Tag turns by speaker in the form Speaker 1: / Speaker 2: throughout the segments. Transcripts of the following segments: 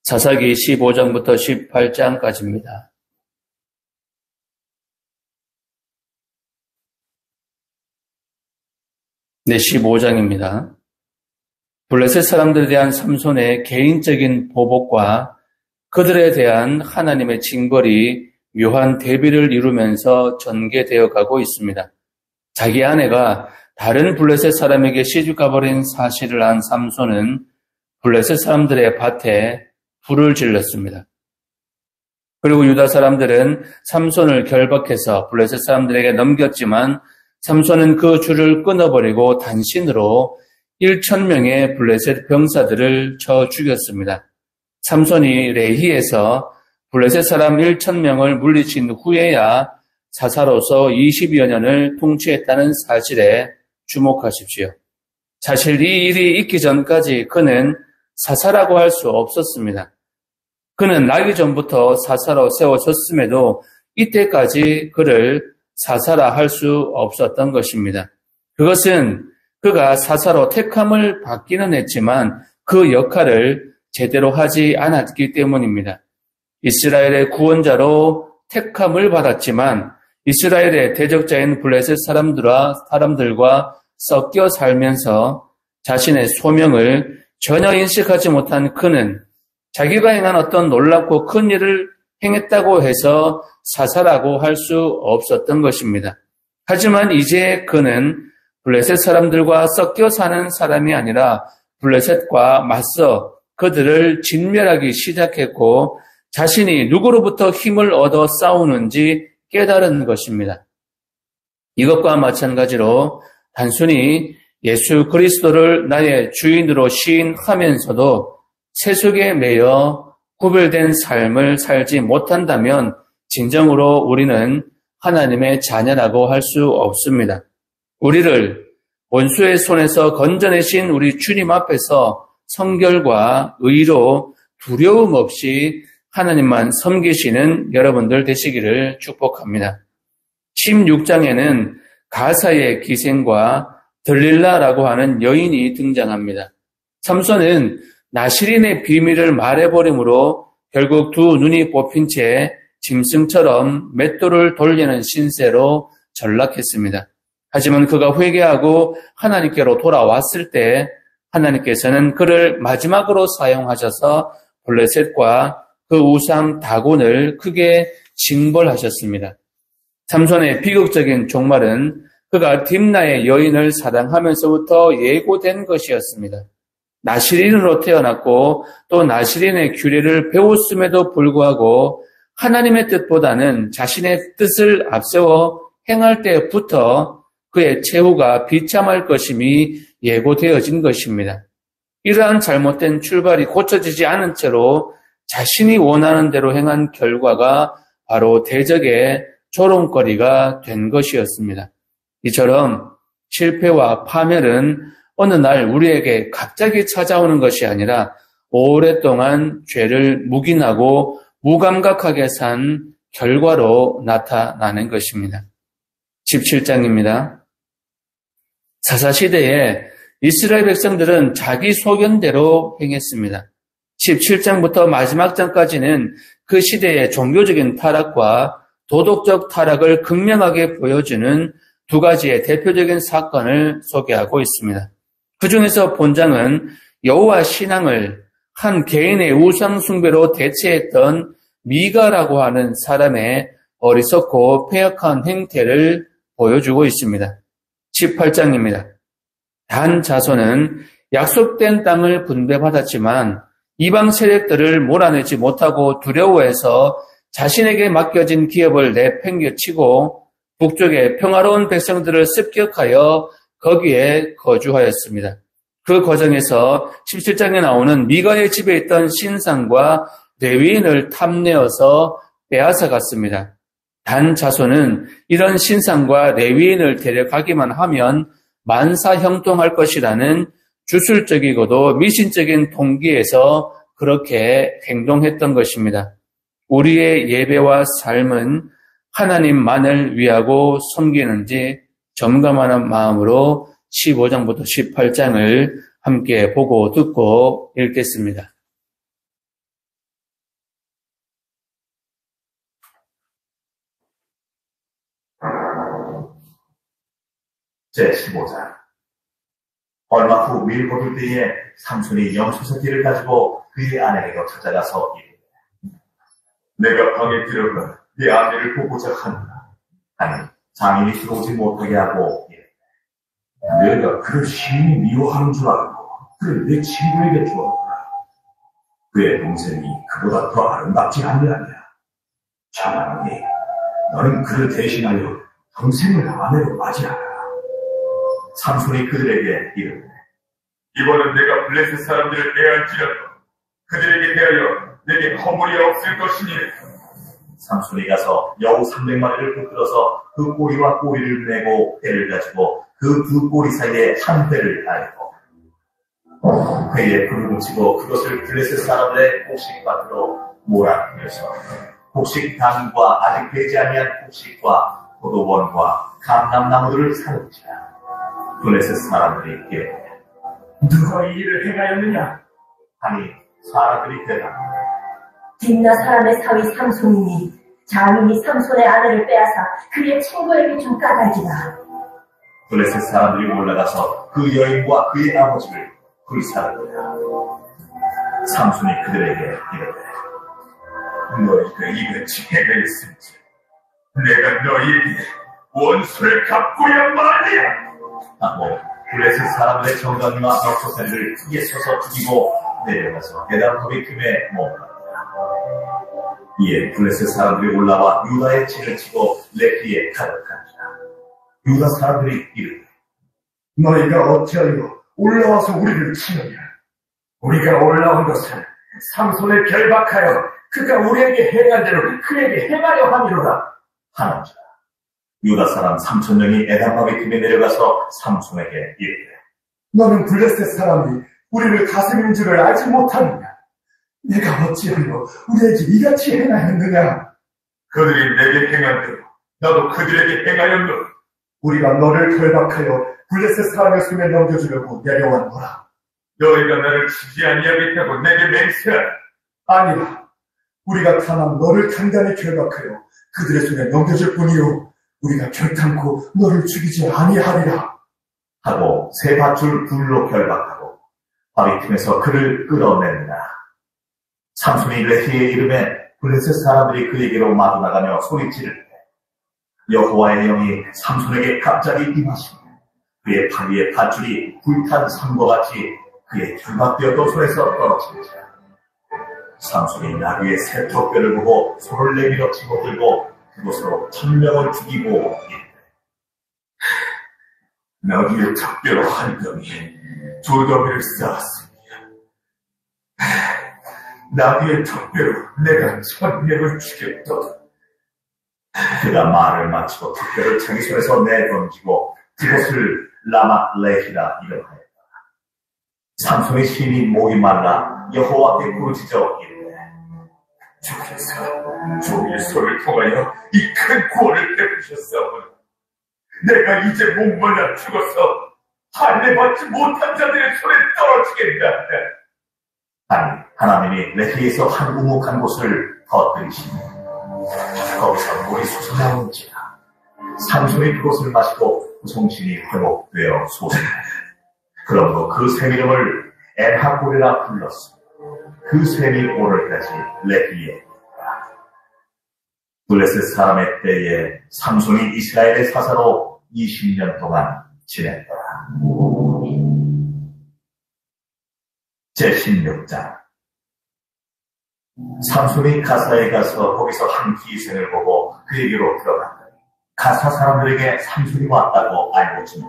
Speaker 1: 사사기 15장부터 18장까지입니다. 네, 15장입니다. 블레셋 사람들에 대한 삼손의 개인적인 보복과 그들에 대한 하나님의 징벌이 묘한 대비를 이루면서 전개되어 가고 있습니다. 자기 아내가 다른 블레셋 사람에게 시집가버린 사실을 안 삼손은 블레셋 사람들의 밭에 불을 질렀습니다. 그리고 유다 사람들은 삼손을 결박해서 블레셋 사람들에게 넘겼지만 삼손은 그 줄을 끊어버리고 단신으로 1,000명의 블레셋 병사들을 쳐 죽였습니다. 삼손이 레히에서 블레셋 사람 1,000명을 물리친 후에야 사사로서 20여 년을 통치했다는 사실에 주목하십시오. 사실 이 일이 있기 전까지 그는 사사라고 할 수 없었습니다. 그는 나기 전부터 사사로 세워졌음에도 이때까지 그를 사사라 할 수 없었던 것입니다. 그것은 그가 사사로 택함을 받기는 했지만 그 역할을 제대로 하지 않았기 때문입니다. 이스라엘의 구원자로 택함을 받았지만 이스라엘의 대적자인 블레셋 사람들과 섞여 살면서 자신의 소명을 전혀 인식하지 못한 그는 자기가 행한 어떤 놀랍고 큰 일을 행했다고 해서 사사라고 할 수 없었던 것입니다. 하지만 이제 그는 블레셋 사람들과 섞여 사는 사람이 아니라 블레셋과 맞서 그들을 진멸하기 시작했고 자신이 누구로부터 힘을 얻어 싸우는지 깨달은 것입니다. 이것과 마찬가지로 단순히 예수 그리스도를 나의 주인으로 시인하면서도 세속에 매여 구별된 삶을 살지 못한다면 진정으로 우리는 하나님의 자녀라고 할 수 없습니다. 우리를 원수의 손에서 건져내신 우리 주님 앞에서 성결과 의로 두려움 없이 하나님만 섬기시는 여러분들 되시기를 축복합니다. 16장에는 가사의 기생과 들릴라라고 하는 여인이 등장합니다. 삼손은 나실인의 비밀을 말해버림으로 결국 두 눈이 뽑힌 채 짐승처럼 맷돌을 돌리는 신세로 전락했습니다. 하지만 그가 회개하고 하나님께로 돌아왔을 때 하나님께서는 그를 마지막으로 사용하셔서 블레셋과 그 우상 다곤을 크게 징벌하셨습니다. 삼손의 비극적인 종말은 그가 딥나의 여인을 사랑하면서부터 예고된 것이었습니다. 나실인으로 태어났고 또 나실인의 규례를 배웠음에도 불구하고 하나님의 뜻보다는 자신의 뜻을 앞세워 행할 때부터 그의 최후가 비참할 것임이 예고되어진 것입니다. 이러한 잘못된 출발이 고쳐지지 않은 채로 자신이 원하는 대로 행한 결과가 바로 대적의 조롱거리가 된 것이었습니다. 이처럼 실패와 파멸은 어느 날 우리에게 갑자기 찾아오는 것이 아니라 오랫동안 죄를 묵인하고 무감각하게 산 결과로 나타나는 것입니다. 17장입니다. 사사시대에 이스라엘 백성들은 자기 소견대로 행했습니다. 17장부터 마지막 장까지는 그 시대의 종교적인 타락과 도덕적 타락을 극명하게 보여주는 두 가지의 대표적인 사건을 소개하고 있습니다. 그 중에서 본장은 여호와 신앙을 한 개인의 우상 숭배로 대체했던 미가라고 하는 사람의 어리석고 패역한 행태를 보여주고 있습니다. 18장입니다. 단 자손은 약속된 땅을 분배받았지만 이방 세력들을 몰아내지 못하고 두려워해서 자신에게 맡겨진 기업을 내팽개치고 북쪽의 평화로운 백성들을 습격하여 거기에 거주하였습니다. 그 과정에서 17장에 나오는 미가의 집에 있던 신상과 레위인을 탐내어서 빼앗아갔습니다. 단 자손은 이런 신상과 레위인을 데려가기만 하면 만사형통할 것이라는 주술적이고도 미신적인 동기에서 그렇게 행동했던 것입니다. 우리의 예배와 삶은 하나님만을 위하고 섬기는지 점검하는 마음으로 15장부터 18장을 함께 보고 듣고 읽겠습니다.
Speaker 2: 제15장. 얼마 후 밀고들 때에 삼손이 염소새끼를 가지고 그의 아내에게 찾아가서 이르되, 내가 방에 들어가 네 아내를 보고자 하노라. 아니 장인이 들어오지 못하게 하고 이르되, 내가 그를 심히 미워하는 줄 알고 그를 내 친구에게 주었노라. 그의 동생이 그보다 더 아름답지 아니하냐. 자만하니 너는 그를 대신하여 동생을 아내로 맞이하라. 삼손이 그들에게 이르되, 이번은 내가 블레셋 사람들을 대할지라도 그들에게 대하여 내게 허물이 없을 것이니. 삼손이 가서 여우 300마리를 붙들어서 그 꼬리와 꼬리를 내고 배를 가지고 그 두 꼬리 사이에 한 배를 달고 회에 불을 붙이고 그것을 블레셋 사람들의 곡식밭으로 몰아넣으면서 곡식단과 아직 되지 아니한 곡식과 포도원과 감람나무들을 사는지라. 블레셋 사람들이 이르되, 누가 이 일을 행하였느냐? 하니 사람들이 대답하되,
Speaker 3: 딥나 사람의 사위 삼손이니 장인이 삼손의 아내를 빼앗아 그의 친구에게 준 까닭이다.
Speaker 2: 블레셋 사람들이 올라가서 그 여인과 그의 아버지를 불살르니라. 삼손이 그들에게 이르되, 너희가 이같이 행하였은지 내가 너희에게 원수를 갚고야 말이야. 하고 블레셋 사람들의 정강이와 넉소살이를 크게 쳐서 죽이고 내려가서 에담합의 틈에 머물렀다. 이에 블레셋 사람들이 올라와 유다의 진을 치고 레피에 가득하니라. 유다 사람들이 이르되, 너희가 어찌하여 올라와서 우리를 치느냐? 우리가 올라온 것은 삼손을 결박하여 그가 우리에게 행한 대로 그에게 행하려 함이로라 하는지라. 유다 사람 3,000명이 에담합의 틈에 내려가서 삼손에게 이르되, 너는 블레셋 사람이 우리를 가슴인 줄을 알지 못하느냐? 내가 어찌하여 우리에게 이같이 행하였느냐? 그들이 내게 행한 대로 나도 그들에게 행하였노라. 우리가 너를 결박하여 블레셋 사람의 손에 넘겨주려고 내려왔노라. 너희가 나를 치지 아니하겠다고 내게 맹세하라. 아니라 우리가 다만 너를 단단히 결박하여 그들의 손에 넘겨줄 뿐이요 우리가 결탄코 너를 죽이지 아니하리라. 하고 세 밧줄 불로 결박하고 바위 틈에서 그를 끌어내니라. 삼손이 레히의 이름에 블레셋 사람들이 그에게로 마주나가며 소리치를 때 여호와의 영이 삼손에게 갑자기 임하시며 그의 팔 위에 밧줄이 불탄 상과 같이 그의 결박되었던 손에서 떨어지니라. 삼손이 나귀의 새 턱뼈를 보고 손을 내밀어 치고 들고 그곳으로 1,000명을 죽이고 이르되, 나귀의 턱뼈로 한 덩이 두 덩이를 쌓았으니 나귀의 턱뼈로 내가 1,000명을 죽였다. 그가 말을 마치고 턱뼈를 자기 손에서 내던지고 그곳을 라마레히라 이름하였다. 삼손의 심히 목이 말라 여호와께 부르짖어 이르되, 주께서 종의 손을 통하여 이 큰 구원을 베푸셨사오니 내가 이제 목말라 죽어서 할례받지 못한 자들의 손에 떨어지겠다. 아니 하나님이 레히에서 한 우묵한 곳을 터뜨리시니 거기서 물이 솟아나온지라. 삼손이 그곳을 마시고 정신이 회복되어 솟아나니 그러므로 그 샘 이름을 엔하골이라 불렀으며 그 샘이 오늘까지 레히에 있다. 블레셋 사람의 때에 삼손이 이스라엘의 사사로 20년 동안 지냈더라. 제16장. 삼손이 가사에 가서 거기서 한 기생을 보고 그에게로 들어갔더니 가사 사람들에게 삼손이 왔다고 알고 주니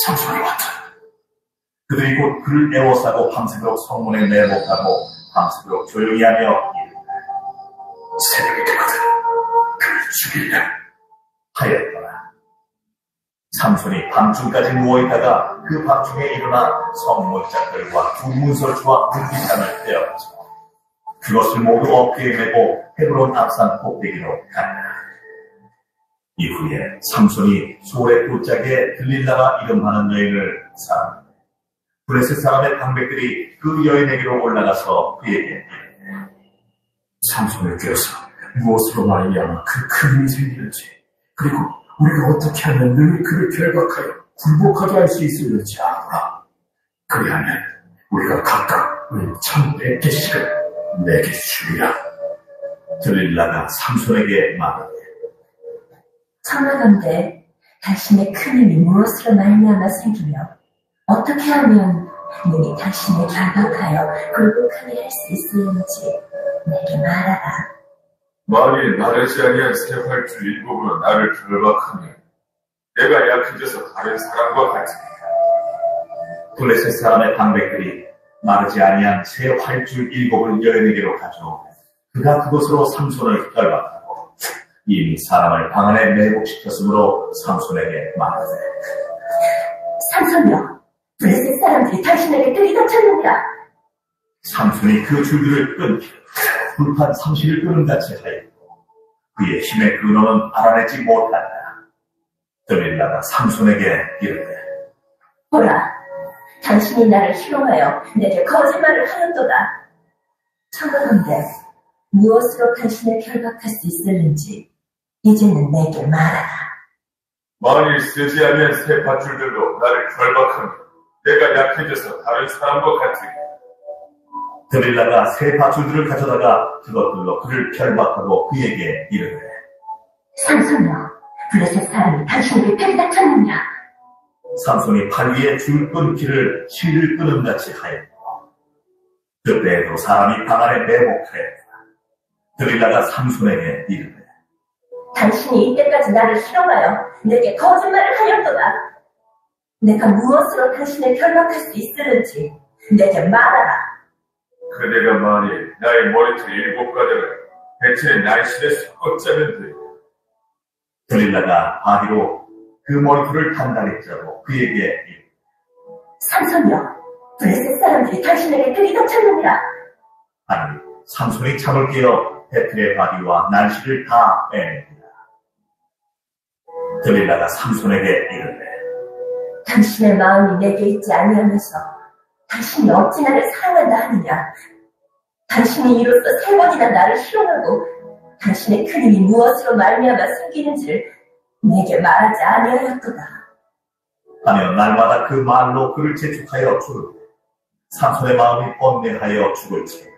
Speaker 2: 삼손이 왔다. 그들이 곧 그를 애워싸고 밤새도록 성문에 매복하고 밤새도록 조용히 하며 이르되, 새벽이 되거든 그를 죽이리라 하였더라. 삼손이 밤중까지 누워있다가 그 밤중에 일어나 성문짝들과 군문설주와 군기장을 떼었지만 그것을 모두 어깨에 메고 헤브론 앞산 꼭대기로 갔다. 이후에 삼손이 소래 굴짝에 들릴라가 이름하는 여인을 쌓았는데 블레셋 사람의 방백들이 그 여인에게로 올라가서 그에게 이르되, 삼손을 꿰어서 무엇으로 말미암아 그 큰 일이 생기는지, 그리고 우리가 어떻게 하면 능히 그를 결박하여 굴복하게 할 수 있을지 알아라. 그리하면 우리가 각각 우리 1,100개씩을 내게 주리라. 들릴라가 삼손에게 말하되
Speaker 3: 청하건대 당신의 큰 힘이 무엇으로 말미암아 생기며 어떻게 하면 능히 당신을 결박하여 굴복하게 할 수 있을는지 내게 말하라.
Speaker 4: 만일 마르지 아니한 새 활줄 7으로 나를 결박하면 내가 약해져서 다른 사람과 같으니라.
Speaker 2: 블레셋 사람의 방백들이 마르지 아니한 새 활줄 7을 여인에게로 가져오고 그가 그것으로 삼손을 결박하고 이미 사람을 방 안에 매복시켰으므로 삼손에게 말하되
Speaker 3: 삼손이여, 블레셋 사람들이 당신에게 들이닥쳤느니라.
Speaker 2: 삼손이 그 줄들을 끊기 불판 30을 끄는같이 하였고 그의 힘의 근원은 알아내지 못한다. 들릴라가 삼손에게 이르되
Speaker 3: 보라, 당신이 나를 희롱하여 내게 거짓말을 하였도다. 청하건대 무엇으로 당신을 결박할 수 있을는지 이제는 내게 말하라.
Speaker 4: 만일 쓰지 않는 새 밧줄들로 나를 결박하면 내가 약해져서 다른 사람과 같으니라.
Speaker 2: 들릴라가 새 밧줄들을 가져다가 그것들로 그를 결박하고 그에게 이르되
Speaker 3: 삼손이여, 블레셋 사람이 당신에게 들이닥쳤느냐.
Speaker 2: 삼손이 팔 위에 줄 끊기를 실을 끄는같이 하였고 그때에도 사람이 방 안에 매복하였다. 들릴라가 삼손에게 이르되
Speaker 3: 당신이 이때까지 나를 희롱하여 내게 거짓말을 하였도다. 내가 무엇으로 당신을 결박할 수 있을는지 내게 말하라.
Speaker 4: 그대가 만일 나의 머리털 7가닥을 배틀의 날씬에 섞었자면 돼.
Speaker 2: 들릴라가 바디로 그 머리털을 단단히 짜고 그에게 이르되
Speaker 3: 삼손이여, 블레셋 사람들이 당신에게 들이닥쳤느니라.
Speaker 2: 아니 삼손이 잠을 깨어 배틀의 바디와 날씨를 다 빼냅니다. 들릴라가 삼손에게 이르되
Speaker 3: 당신의 마음이 내게 있지 아니하면서 당신이 어찌 나를 사랑한다 하느냐. 당신이 이로써 3번이나 나를 희롱하고 당신의 큰 힘이 무엇으로 말미암아 생기는지를 내게 말하지 아니하였도다.
Speaker 2: 하며 날마다 그 말로 그를 재촉하여 죽을 삼손의 마음이 번뇌하여 죽을지어다.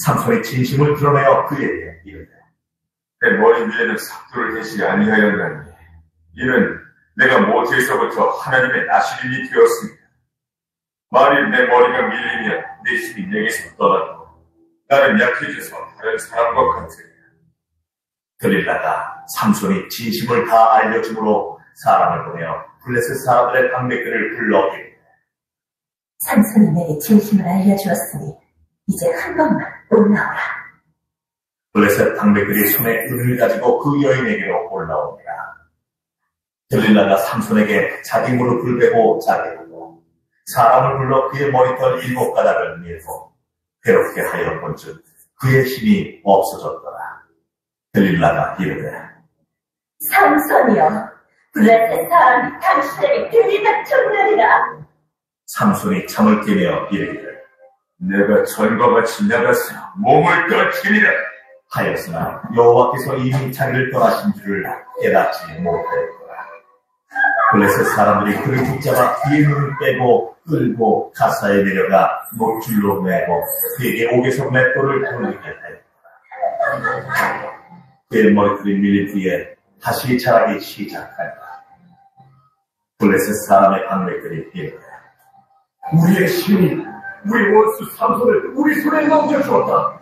Speaker 2: 삼손이 진심을 드러내어 그에게 이르되
Speaker 4: 내 머리 위에는 삭도를 대지 아니하였나니 이는 내가 모태에서부터 하나님의 나시림이 되었습니다. 만일 내 머리가 밀리면 내 힘이 내게서 떠나고 나는 약해져서 다른 사람과 같으리라. 들릴라가 삼손이 진심을 다 알려주므로 사람을 보내어 블레셋 사람들의 방백들을 불러 이르되
Speaker 3: 삼손이 내게 진심을 알려주었으니 이제 한 번만 올라오라.
Speaker 2: 블레셋 방백들이 손에 은을 가지고 그 여인에게로 올라옵니다. 들릴라가 삼손에게 자기 무릎을 베고 자게 하고 사람을 불러 그의 머리털 7가닥을 밀고 괴롭게 하여 본즉 그의 힘이 없어졌더라. 들릴라가 이르되
Speaker 3: 삼손이여, 블레셋 사람이 당신에게 들이닥쳤느니라.
Speaker 2: 삼손이 잠을 깨며 이르기를
Speaker 4: 내가 전과 같이 나가서 몸을 떨치리라
Speaker 2: 하였으나 여호와께서 이미 자기를 떠나신 줄을 깨닫지 못하였더라. 블레셋 사람들이 그를 붙잡아 그의 눈을 빼고 끌고 가사에 내려가 목줄로 매고 그에게 옥에서 맷돌을 돌리게 하였더라. 그의 머리털이 밀린 뒤에 다시 자라기 시작한다. 블레셋 사람의 방백들이 이르되
Speaker 5: 우리의 신이 우리 원수 삼손을 우리 손에 넘겨주었다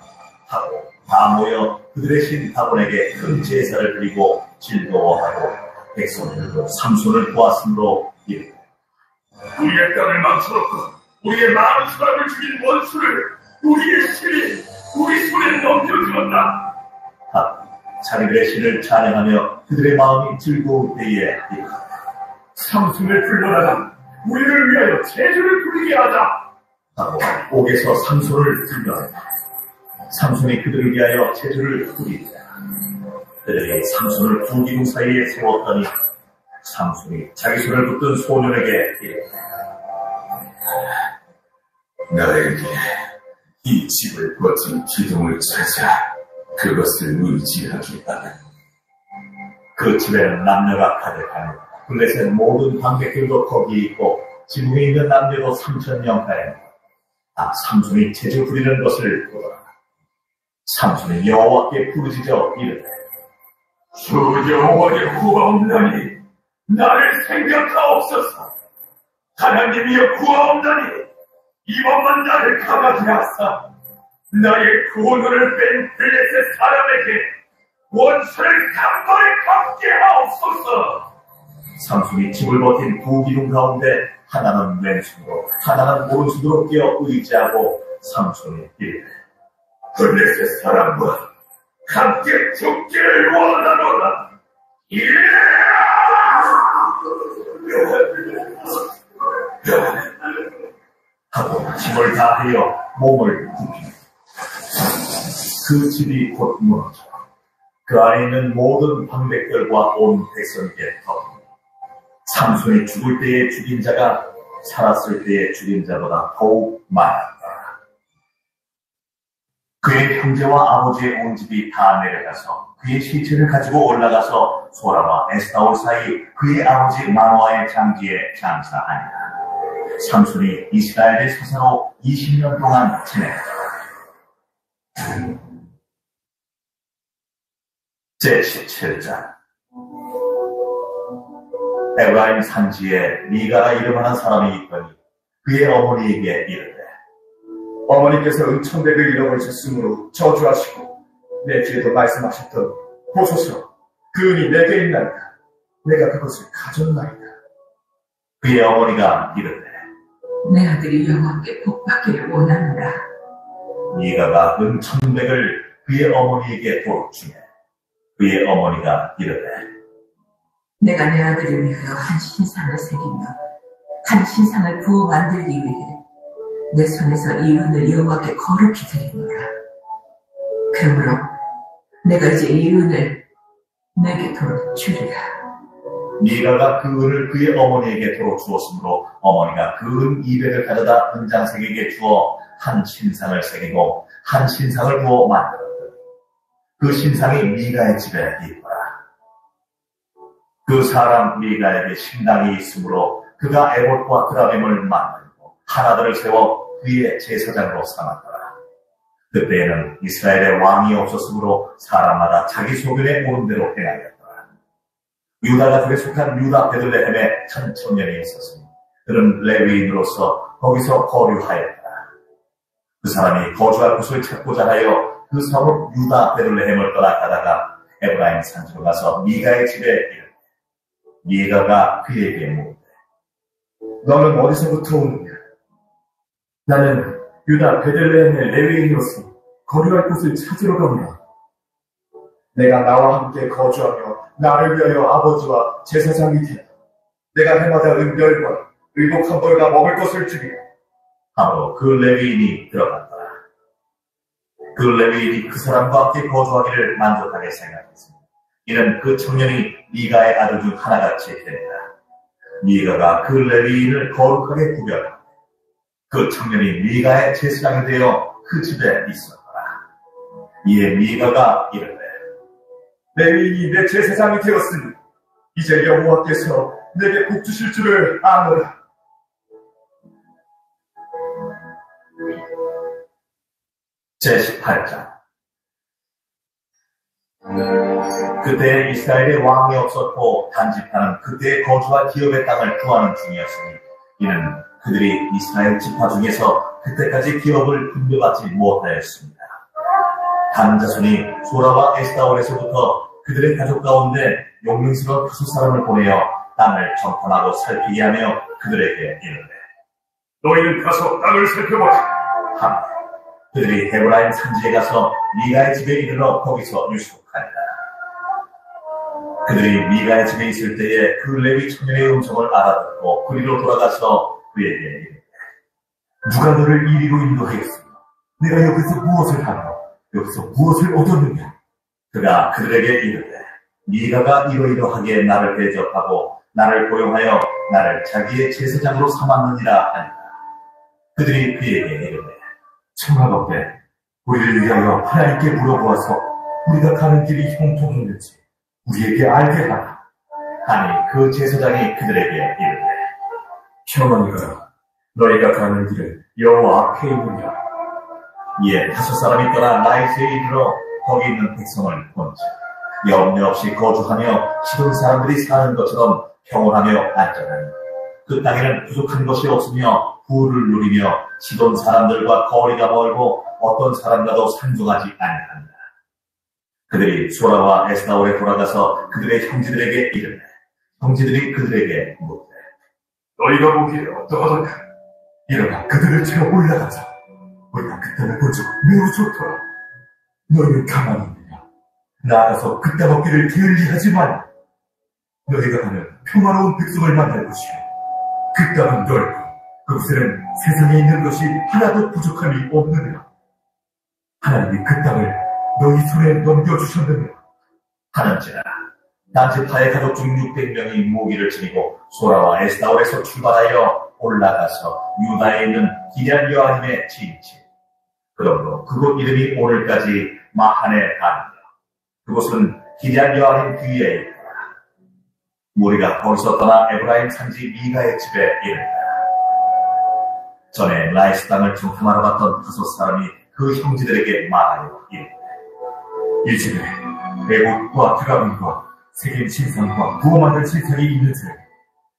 Speaker 2: 하고 다 모여 그들의 신 다곤에게 큰 제사를 드리고 즐거워하고 백성들도 삼손을 보았으므로 이르되
Speaker 5: 우리의 땅을 망쳐놓고 우리의 많은 사람을 죽인 원수를 우리의 신이 우리 손에 넘겨주었다
Speaker 2: 하고 자기들의 신을 찬양하며 그들의 마음이 즐거울 때에 이르되
Speaker 5: 삼손을 불러다가 우리를 위하여 제주를 부리게 하자
Speaker 2: 하고 옥에서 삼손을 불러낸다. 삼손이 그들을 위하여 제주를 부리니라. 그들이 삼손을 두 기둥 사이에 세웠더니 삼손이 자기 손을 붙든 소년에게 이르되
Speaker 4: 나에게 이 집을 버틴 기둥을 찾아 그것을 의지하게 하라.
Speaker 2: 그 집에는 남녀가 가득하니 블레셋 모든 방백들도 거기 있고 지붕에 있는 남녀도 3,000명가량 다 삼손이 재주 부리는 것을 보더라. 삼손이 여호와께 부르짖어 이르되
Speaker 5: 주 여호와의 구하옵나니 나를 생각하옵소서. 하나님이여 구하옵나니 이번만 나를 강하게 하사 나의 구원을 뺀 블레셋 사람에게 원수를 단번에 갚게 하옵소서.
Speaker 2: 삼손이 집을 버틴 두 기둥 가운데 하나는 왼손으로 하나는 오른손으로 끼어 의지하고 삼손이 이르되
Speaker 5: 블레셋 사람과 함께 죽기를 원하노라.
Speaker 2: 하고 힘을 다하여 몸을 굽히고 그 집이 곧 무너져 그 안에 있는 모든 방백들과 온 백성에게 덮고 삼손이 죽을 때에 죽인 자가 살았을 때에 죽인 자보다 더욱 많았다. 그의 형제와 아버지의 온 집이 다 내려가서 그의 시체를 가지고 올라가서 소라와 에스타올 사이 그의 아버지 마노아의 장지에 장사하니라. 삼손이 이스라엘의 사사로 20년 동안 지냈다. 제17장 에브라임 산지에 미가라 이름하는 사람이 있더니 그의 어머니에게 이르되
Speaker 6: 어머니께서 은천백을 잃어버리셨으므로 저주하시고 내 뒤에도 말씀하셨던 보소서 그 은이 내게 있나이다. 내가 그것을 가졌나이다.
Speaker 2: 그의 어머니가 이르되
Speaker 3: 내 아들이 여호와께 복받기를 원하노라.
Speaker 2: 미가가 은천백을 그의 어머니에게 도로 주매 그의 어머니가 이르되
Speaker 3: 내가 내 아들을 위하여 한 신상을 새기며 한 신상을 부어 만들기 위해 내 손에서 이 은을 여호와께 거룩히 드리노라. 그러므로 내가 이제 이 은을 내게 도로 주리라.
Speaker 2: 미가가 그 은을 그의 어머니에게 도로 주었으므로 어머니가 그 은 200을 가져다 은장색에게 주어 한 신상을 새기고 한 신상을 부어 만들었다. 그 신상이 미가의 집에 있더라. 그 사람 미가에게 신당이 있으므로 그가 에봇과 그라빔을 만들고 하나들을 세워 그의 제사장으로 삼았더라. 그때에는 이스라엘의 왕이 없었으므로 사람마다 자기 소견에 오른 대로 행하였더라. 유다 가족에 속한 유다 베들레헴에 한 청년이 있었으니 그는 레위인으로서 거기서 거류하였더라. 그 사람이 거주할 곳을 찾고자 하여 그 성읍 유다 베들레헴을 떠나가다가 에브라임 산지로 가서 미가의 집에 이르되 미가가 그에게 묻되
Speaker 6: 너는 어디서부터 오느냐? 나는 유다 베들레헴의 레위인으로서 거류할 곳을 찾으러 갑니다. 내가 나와 함께 거주하며 나를 위하여 아버지와 제사장이 되어 내가 해마다 은별과 의복 한 벌과 먹을 것을 주리라.
Speaker 2: 하므로 그 레위인이 들어갔더라. 그 레위인이 그 사람과 함께 거주하기를 만족하게 생각했습니다. 이는 그 청년이 미가의 아들 중 하나같이 되니라. 미가가 그 레위인을 거룩하게 구별하고 그 청년이 미가의 제사장이 되어 그 집에 있었더라. 이에 미가가 이르되
Speaker 6: 레위인이 내 제사장이 되었으니 이제 여호와께서 내게 복 주실 줄을 아노라.
Speaker 2: 제18장 그때 이스라엘의 왕이 없었고 단집하는 그때 거주와 기업의 땅을 구하는 중이었으니 이는 그들이 이스라엘 지파 중에서 그때까지 기업을 분배받지 못하였습니다. 단 자손이 소라와 에스타올에서부터 그들의 가족 가운데 용맹스러운 다섯 사람을 보내어 땅을 정탐하고 살피게 하며 그들에게 이르되
Speaker 5: 너희는 가서 땅을 살펴보라.
Speaker 2: 하며 그들이 헤브라임 산지에 가서 미가의 집에 이르러 거기서 유숙하니라. 그들이 미가의 집에 있을 때에 그 레위 청년의 음성을 알아듣고 그리로 돌아가서 그에게 이르되 누가 너를 이리로 인도하였으며 내가 여기서 무엇을 하며 여기서 무엇을 얻었느냐? 그가 그들에게 이르되 미가가 이러이러하게 나를 대접하고 나를 고용하여 나를 자기의 제사장으로 삼았느니라 하니라. 그들이 그에게 이르되 청하건대 우리를 위하여 하나님께 물어보아서 우리가 가는 길이 형통했는지 우리에게 알게 하라. 하니 그 제사장이 그들에게 이르되
Speaker 6: 평안히 가라. 너희가 가는 길은 여호와 앞에 있느냐.
Speaker 2: 이에 5사람이 떠나 라이스에 이르러 거기 있는 백성을 본즉 염려 없이 거주하며 시돈 사람들이 사는 것처럼 평온하며 안전하니 그 땅에는 부족한 것이 없으며 부를 누리며 시돈 사람들과 거리가 멀고 어떤 사람과도 상종하지 아니한다. 그들이 소라와 에스타올에 돌아가서 그들의 형제들에게 이르되 형제들이 그들에게 묻되
Speaker 5: 너희가 보기에 어떠하던가?
Speaker 6: 일어나 그들을 채워 올라가자. 우리가 그 땅을 본즉 매우 좋더라. 너희는 가만히 있느냐. 나아가서 그 땅 얻기를 게을리하지 마라. 너희가 가면 평화로운 백성을 만날 것이요 그 땅은 넓고 그곳에는 세상에 있는 것이 하나도 부족함이 없느니라. 하나님이 그 땅을 너희 손에 넘겨주셨느니라
Speaker 2: 하는지라 난지파의 가족 중 600명이 무기를 지니고 소라와 에스타올에서 출발하여 올라가서 유다에 있는 기럇 여아림에 진치. 그러므로 그곳 이름이 오늘까지 마하네 가니라. 그곳은 기럇 여아림 뒤에 있더라. 무리가 거기서 떠나 에브라임 산지 미가의 집에 이른다. 전에 라이스 땅을 정탐하러 갔던 5사람이 그 형제들에게 말하여 이르되
Speaker 6: 이 집에 애봇과 드라빔과 세겜 신상과 부어 만든 신상이 있는지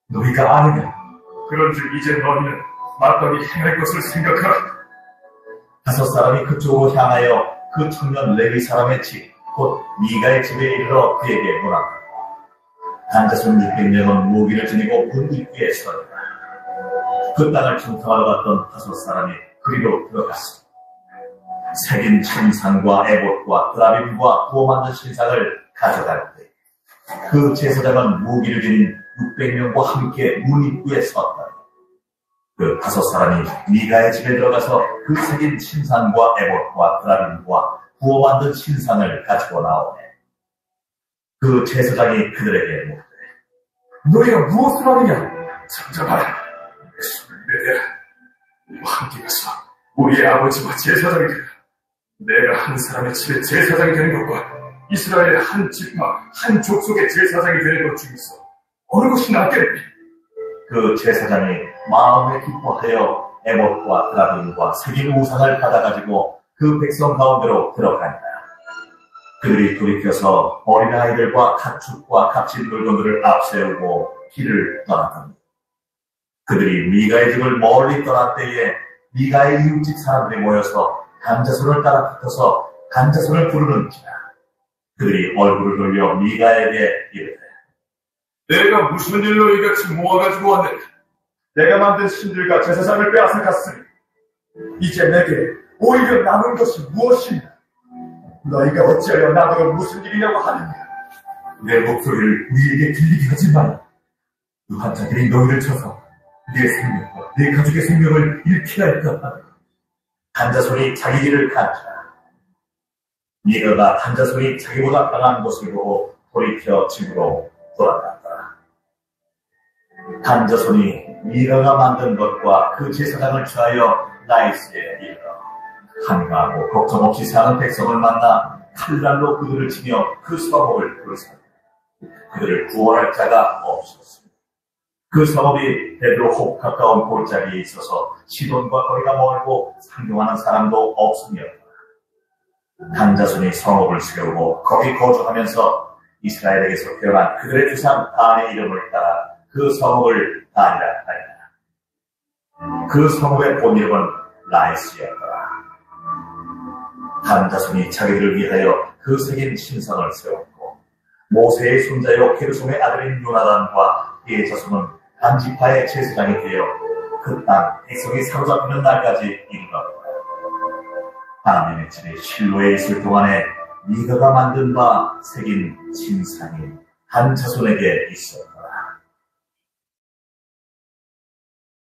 Speaker 6: 너희가 아느냐.
Speaker 5: 그런즉 이제 너희는 마땅히 행할 것을 생각하라.
Speaker 2: 5사람이 그쪽으로 향하여 그 청년 레위 사람의 집, 곧 미가의 집에 이르러 그에게 문하고 단자손 600명은 무기를 지니고 문 입구에 서더라. 그 땅을 청탐하러 갔던 5사람이 그리로 들어갔습니다. 새긴 신상과 에봇과 드라빔과 구워 만든 신상을 가져갈 때 그 제사장은 무기를 지닌 600명과 함께 문 입구에 섰다. 그 5사람이 미가의 집에 들어가서 그 새긴 신상과 에봇과 드라빔과 구워 만든 신상을 가지고 나오네. 그 제사장이 그들에게 묻되
Speaker 6: 너희가 무엇을 하느냐.
Speaker 5: 잠잠하라. 내 손을 내대라. 너희와 함께 가서 우리의 아버지와 제사장이 되라. 내가 한 사람의 집에 제사장이 되는 것과 이스라엘의 한 지파, 한 족속의 제사장이 되는 것 중에서 어느 것이 낫겠니?
Speaker 2: 그 제사장이 마음에 기뻐하여 에봇과 드라빔과 새긴 우상을 받아가지고 그 백성 가운데로 들어간다. 그들이 돌이켜서 어린아이들과 가축과 값진 물건들을 앞세우고 길을 떠났다. 그들이 미가의 집을 멀리 떠날 때에 미가의 이웃집 사람들이 모여서 단자손을 따라 붙어서 단자손을 부르는지라. 그들이 얼굴을 돌려 미가에게 이르되
Speaker 5: 내가 무슨 일로 이같이 모아가지고 왔느냐?
Speaker 6: 내가 만든 신들과 제사장을 빼앗아 갔으니 이제 내게 오히려 남은 것이 무엇이냐. 너희가 어찌하여 나더러 무슨 일이냐고 하느냐. 내 목소리를 우리에게 들리게 하지 마라. 유한 자들이 너희를 쳐서 내 생명과 내 가족의 생명을 잃게 할까 하라.
Speaker 2: 단자손이 자기 길을 간지라. 미가가 단자손이 자기보다 강한 것을 보고 돌이켜 집으로 돌아갔다. 단자손이 미가가 만든 것과 그 제사장을 취하여 라이스에 이르러 한가하고 걱정 없이 사는 백성을 만나 칼날로 그들을 치며 그 성읍을 불살라. 그들을 구원할 자가 없었습니다. 그 성읍이 베드로홉 가까운 골짜기에 있어서 시돈과 거리가 멀고 상종하는 사람도 없으며 단자손이 성읍을 세우고 거기 거주하면서 이스라엘에게서 태어난 그들의 조상 단의 이름을 따라 그 성읍을 단이라 하였다. 그 성읍의 본 이름은 라이스였더라. 단자손이 자기들을 위하여 그 새긴 신상을 세웠고 모세의 손자요 게르솜의 아들인 요나단과 그의 자손은 단지파의 제사장이 되어 그 땅 백성이 사로잡히는 날까지 이르렀다. 하나님의 집이 실로에 있을 동안에 미가가 만든 바 새긴 신상이 단자손에게 있었다.